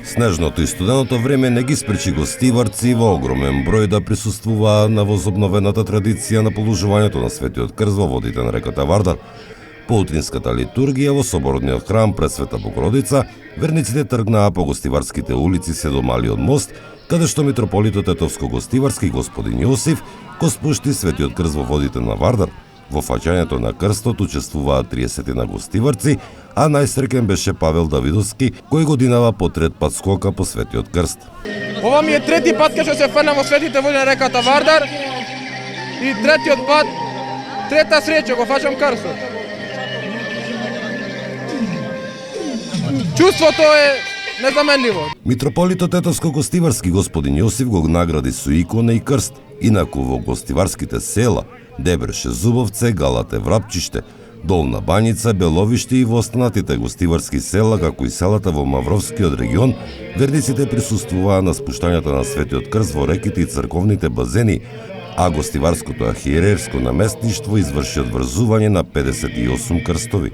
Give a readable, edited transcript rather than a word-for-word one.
Снежното и студеното време не ги спречи гостиварци во огромен број да присуствуваа на возобновената традиција на положувањето на Светиот крст во водите на реката Вардар. По утринската литургија во соборниот храм Пресвета Богородица, верниците тргнаа по гостиварските улици се до Малиот мост, каде што митрополитот Етовско-Гостиварски господин Јосиф го спушти Светиот крст во водите на Вардар. Во фаќањето на крстот учествуваа 30 на гостиварци, а најсреќен беше Павел Давидовски, кој годинава по трет пат скока по Светиот крст. Ова ми е трети пат кога се фрнам во светите води на реката Вардар и третиот пат, трета среќа го фаќам крстот. Чувството е незаменливо. Митрополитот Етовско-Гостиварски господин Јосиф го награди со икона и крст, инаку во гостиварските села Дебреше, Зубовце, Галате, Врапчиште, Долна Баница, Беловиште и во останатите гостиварски села, како и селата во Мавровскиот регион, верниците присуствуваа на спуштањето на Светиот крст во реките и црковните базени, а гостиварското архиерерско наместништво изврши одврзување на 58 крстови.